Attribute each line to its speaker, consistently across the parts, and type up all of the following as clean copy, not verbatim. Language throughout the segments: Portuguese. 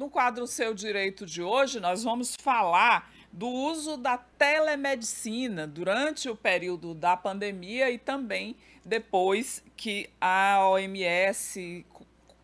Speaker 1: No quadro Seu Direito de hoje, nós vamos falar do uso da telemedicina durante o período da pandemia e também depois que a OMS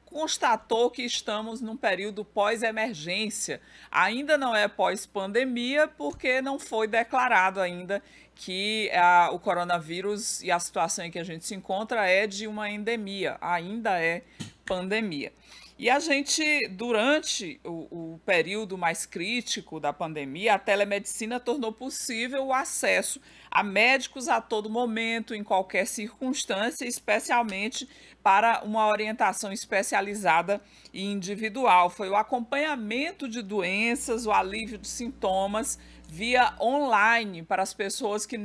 Speaker 1: constatou que estamos num período pós-emergência. Ainda não é pós-pandemia, porque não foi declarado ainda que o coronavírus e a situação em que a gente se encontra é de uma endemia, ainda é pandemia. E a gente, durante o período mais crítico da pandemia, a telemedicina tornou possível o acesso a médicos a todo momento, em qualquer circunstância, especialmente para uma orientação especializada e individual. Foi o acompanhamento de doenças, o alívio de sintomas via online para as pessoas que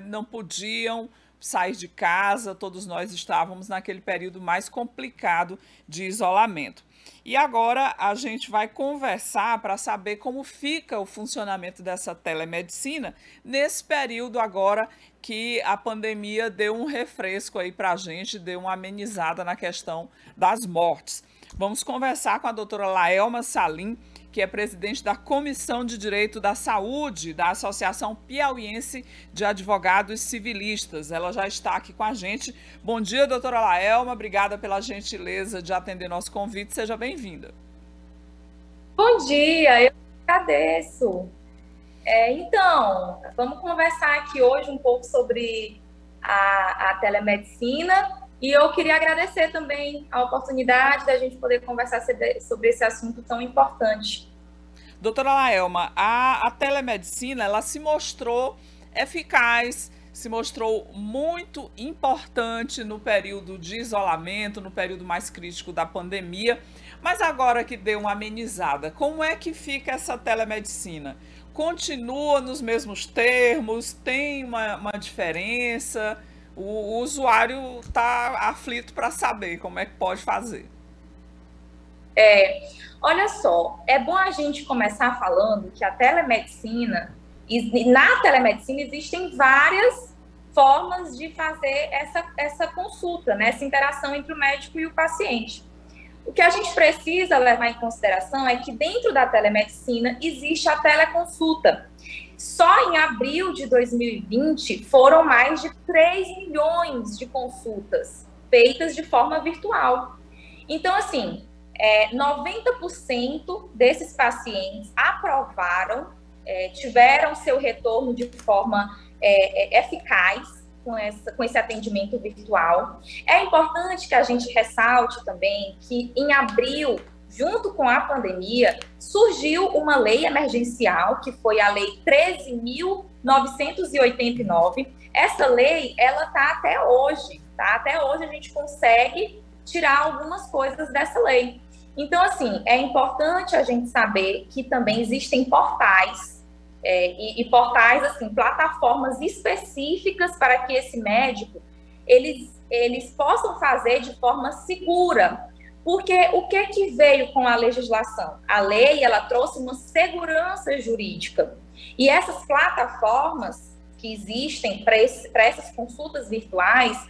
Speaker 1: não podiam sair de casa, todos nós estávamos naquele período mais complicado de isolamento. E agora a gente vai conversar para saber como fica o funcionamento dessa telemedicina nesse período agora que a pandemia deu um refresco aí para a gente, deu uma amenizada na questão das mortes. Vamos conversar com a doutora Laelma Salim, que é presidente da Comissão de Direito da Saúde da Associação Piauiense de Advogados Civilistas. Ela já está aqui com a gente. Bom dia, doutora Laelma. Obrigada pela gentileza de atender nosso convite. Seja bem-vinda.
Speaker 2: Bom dia, eu agradeço. Então, vamos conversar aqui hoje um pouco sobre a telemedicina e eu queria agradecer também a oportunidade da gente poder conversar sobre esse assunto tão importante.
Speaker 1: Doutora Laelma, a telemedicina, ela se mostrou eficaz, se mostrou muito importante no período de isolamento, no período mais crítico da pandemia, mas agora que deu uma amenizada, como é que fica essa telemedicina? Continua nos mesmos termos? Tem uma diferença? O usuário está aflito para saber como é que pode fazer.
Speaker 2: Olha só, é bom a gente começar falando que a telemedicina, na telemedicina existem várias formas de fazer essa consulta, né, essa interação entre o médico e o paciente. O que a gente precisa levar em consideração é que dentro da telemedicina existe a teleconsulta. Só em abril de 2020 foram mais de 3 milhões de consultas feitas de forma virtual. Então, assim, 90% desses pacientes aprovaram, tiveram seu retorno de forma eficaz com esse atendimento virtual. É importante que a gente ressalte também que em abril, junto com a pandemia, surgiu uma lei emergencial, que foi a Lei 13.989. Essa lei, ela está até hoje, tá? Até hoje a gente consegue tirar algumas coisas dessa lei. Então, assim, é importante a gente saber que também existem portais, e portais, assim, plataformas específicas para que esse médico, eles possam fazer de forma segura. Porque o que veio com a legislação? A lei, ela trouxe uma segurança jurídica. E essas plataformas que existem para essas consultas virtuais,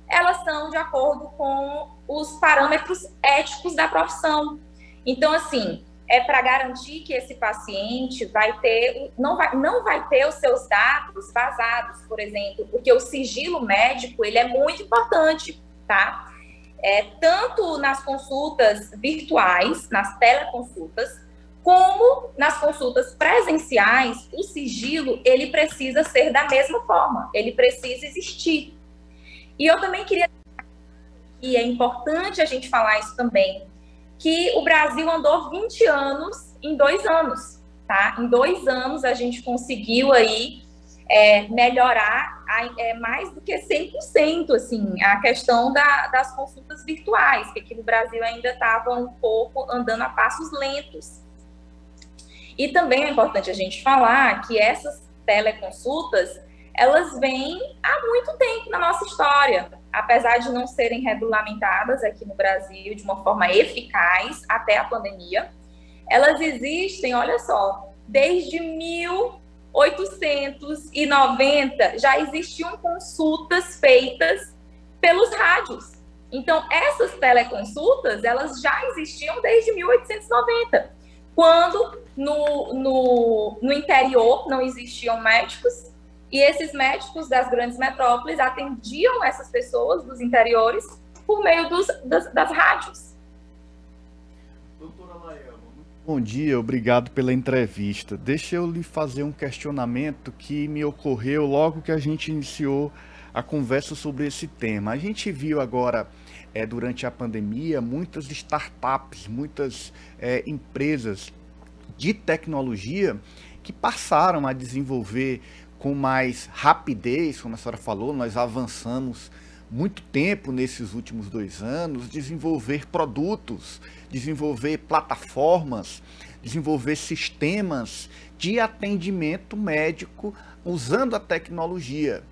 Speaker 2: elas são de acordo com os parâmetros éticos da profissão. Então, assim, é para garantir que esse paciente não vai ter os seus dados vazados, por exemplo, porque o sigilo médico, ele é muito importante, tá? Tanto nas consultas virtuais, nas teleconsultas, como nas consultas presenciais, o sigilo, ele precisa ser da mesma forma, ele precisa existir. E eu também queria, e é importante a gente falar isso também, que o Brasil andou 20 anos em 2 anos, tá? Em 2 anos a gente conseguiu aí melhorar mais do que 100%, assim, a questão das consultas virtuais, que aqui no Brasil ainda estava um pouco andando a passos lentos. E também é importante a gente falar que essas teleconsultas, elas vêm há muito tempo na nossa história, apesar de não serem regulamentadas aqui no Brasil de uma forma eficaz até a pandemia, elas existem, olha só, desde 1890 já existiam consultas feitas pelos rádios. Então, essas teleconsultas, elas já existiam desde 1890. quando no interior não existiam médicos, e esses médicos das grandes metrópoles atendiam essas pessoas dos interiores por meio das rádios.
Speaker 3: Doutora Laelma, bom dia, obrigado pela entrevista. Deixa eu lhe fazer um questionamento que me ocorreu logo que a gente iniciou a conversa sobre esse tema. A gente viu agora, durante a pandemia, muitas startups, muitas empresas de tecnologia que passaram a desenvolver com mais rapidez, como a senhora falou, nós avançamos muito tempo nesses últimos 2 anos, desenvolver produtos, desenvolver plataformas, desenvolver sistemas de atendimento médico usando a tecnologia.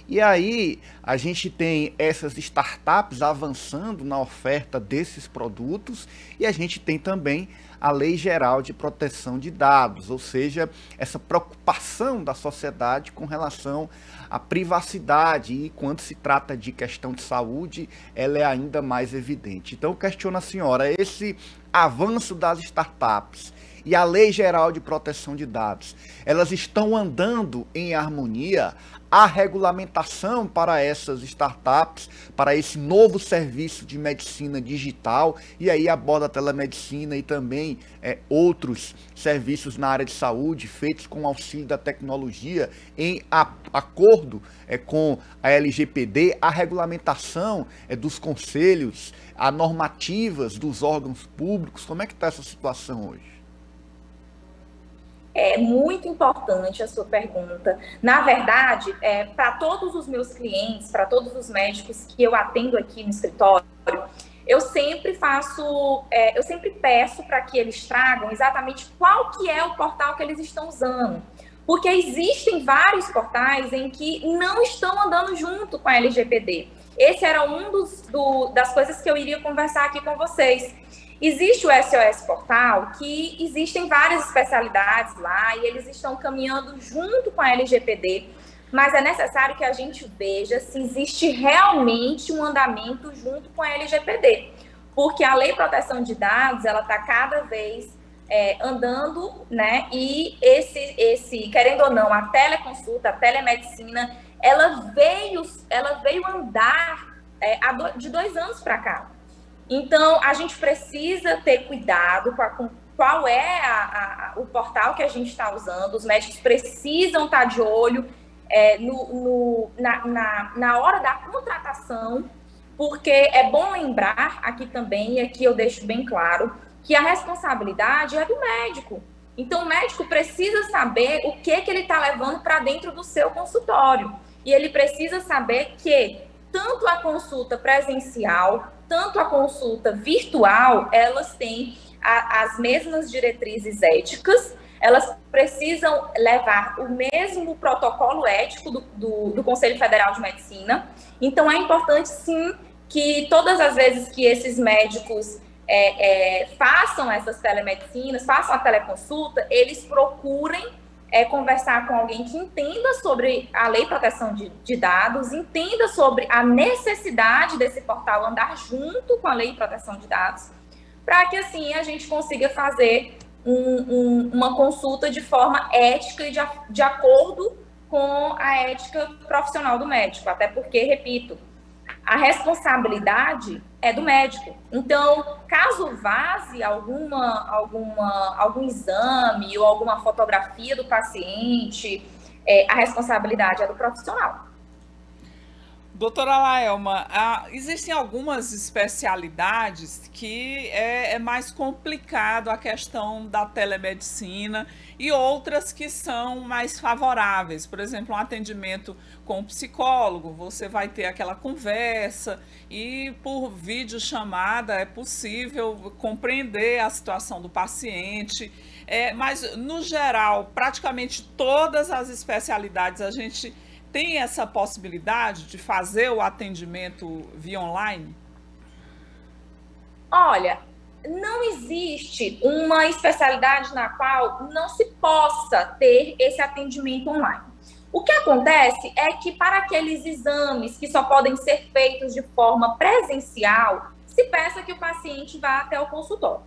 Speaker 3: E aí a gente tem essas startups avançando na oferta desses produtos e a gente tem também a Lei Geral de Proteção de Dados, ou seja, essa preocupação da sociedade com relação à privacidade e quando se trata de questão de saúde, ela é ainda mais evidente. Então eu questiono a senhora, esse avanço das startups e a Lei Geral de Proteção de Dados, elas estão andando em harmonia? A regulamentação para essas startups, para esse novo serviço de medicina digital, e aí aborda a telemedicina e também outros serviços na área de saúde, feitos com auxílio da tecnologia, em acordo com a LGPD, a regulamentação dos conselhos, as normativas dos órgãos públicos. Como é que está essa situação hoje?
Speaker 2: É muito importante a sua pergunta. Na verdade, para todos os meus clientes, para todos os médicos que eu atendo aqui no escritório, eu sempre peço para que eles tragam exatamente qual que é o portal que eles estão usando. Porque existem vários portais em que não estão andando junto com a LGPD. Esse era das coisas que eu iria conversar aqui com vocês. Existe o SOS Portal, que existem várias especialidades lá e eles estão caminhando junto com a LGPD, mas é necessário que a gente veja se existe realmente um andamento junto com a LGPD, porque a Lei de Proteção de Dados, ela está cada vez andando, né? E querendo ou não, a teleconsulta, a telemedicina, ela veio andar de 2 anos para cá. Então, a gente precisa ter cuidado com qual é o portal que a gente está usando. Os médicos precisam estar de olho na hora da contratação, porque é bom lembrar aqui também, e aqui eu deixo bem claro, que a responsabilidade é do médico. Então, o médico precisa saber o que ele está levando para dentro do seu consultório. E ele precisa saber que tanto a consulta presencial, tanto a consulta virtual, elas têm as mesmas diretrizes éticas, elas precisam levar o mesmo protocolo ético do Conselho Federal de Medicina. Então, é importante, sim, que todas as vezes que esses médicos façam essas telemedicinas, façam a teleconsulta, eles procurem conversar com alguém que entenda sobre a Lei de Proteção de Dados, entenda sobre a necessidade desse portal andar junto com a Lei de Proteção de Dados, para que assim a gente consiga fazer uma consulta de forma ética e de acordo com a ética profissional do médico, até porque, repito, a responsabilidade é do médico. Então, caso vaze algum exame ou alguma fotografia do paciente, a responsabilidade é do profissional.
Speaker 1: Doutora Laelma, existem algumas especialidades que é mais complicado a questão da telemedicina e outras que são mais favoráveis. Por exemplo, um atendimento com um psicólogo, você vai ter aquela conversa e por videochamada é possível compreender a situação do paciente. Mas, no geral, praticamente todas as especialidades a gente tem essa possibilidade de fazer o atendimento via online?
Speaker 2: Olha, não existe uma especialidade na qual não se possa ter esse atendimento online. O que acontece é que para aqueles exames que só podem ser feitos de forma presencial, se peça que o paciente vá até o consultório.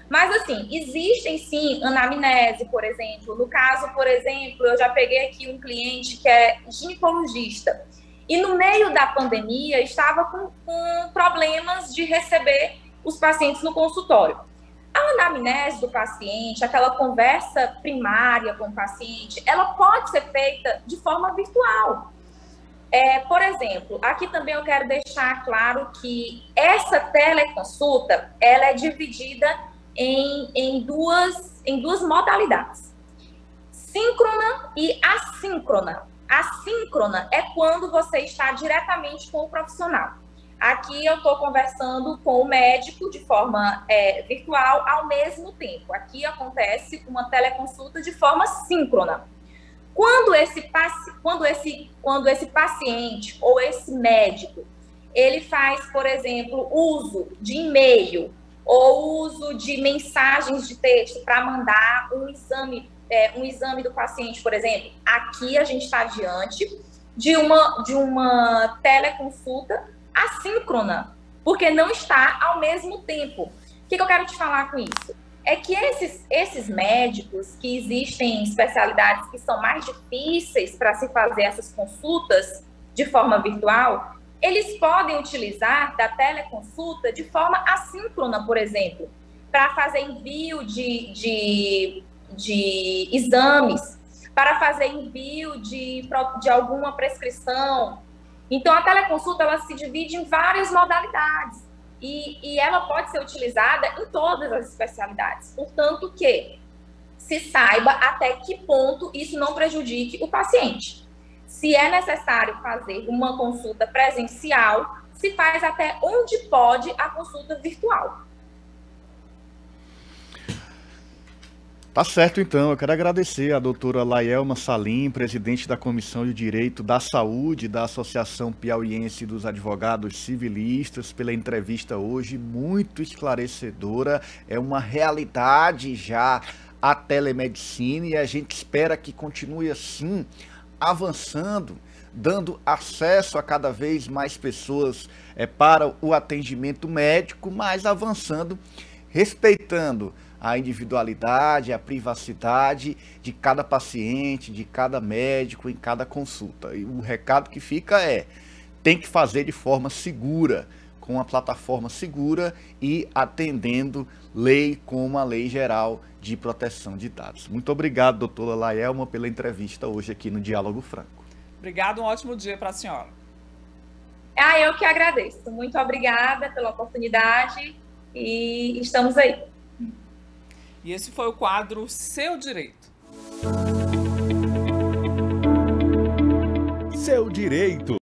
Speaker 2: Mas, assim, existem, sim, anamnese, por exemplo. No caso, por exemplo, eu já peguei aqui um cliente que é ginecologista. E no meio da pandemia, estava com problemas de receber os pacientes no consultório. A anamnese do paciente, aquela conversa primária com o paciente, ela pode ser feita de forma virtual. Por exemplo, aqui também eu quero deixar claro que essa teleconsulta, ela é dividida em duas modalidades, síncrona e assíncrona. Assíncrona é quando você está diretamente com o profissional. Aqui eu estou conversando com o médico de forma virtual ao mesmo tempo. Aqui acontece uma teleconsulta de forma síncrona. Quando esse paciente ou esse médico, ele faz, por exemplo, uso de e-mail ou uso de mensagens de texto para mandar um exame do paciente, por exemplo, aqui a gente está diante de uma teleconsulta assíncrona, porque não está ao mesmo tempo. O que eu quero te falar com isso? É que esses médicos, que existem especialidades que são mais difíceis para se fazer essas consultas de forma virtual, eles podem utilizar da teleconsulta de forma assíncrona, por exemplo, para fazer envio de exames, para fazer envio de alguma prescrição. Então, a teleconsulta ela se divide em várias modalidades e ela pode ser utilizada em todas as especialidades. Portanto, que se saiba até que ponto isso não prejudique o paciente. Se é necessário fazer uma consulta presencial, se faz até onde pode a consulta virtual.
Speaker 3: Tá certo, então. Eu quero agradecer a doutora Laelma Salim, presidente da Comissão de Direito da Saúde da Associação Piauiense dos Advogados Civilistas, pela entrevista hoje, muito esclarecedora. É uma realidade já a telemedicina e a gente espera que continue assim, avançando, dando acesso a cada vez mais pessoas para o atendimento médico, mas avançando, respeitando a individualidade, a privacidade de cada paciente, de cada médico, em cada consulta. E o recado que fica tem que fazer de forma segura, com uma plataforma segura e atendendo lei como a Lei Geral de Proteção de Dados. Muito obrigado, doutora Laelma, pela entrevista hoje aqui no Diálogo Franco.
Speaker 1: Obrigado, um ótimo dia para a senhora.
Speaker 2: Eu que agradeço. Muito obrigada pela oportunidade e estamos aí.
Speaker 1: E esse foi o quadro Seu Direito.
Speaker 4: Seu Direito.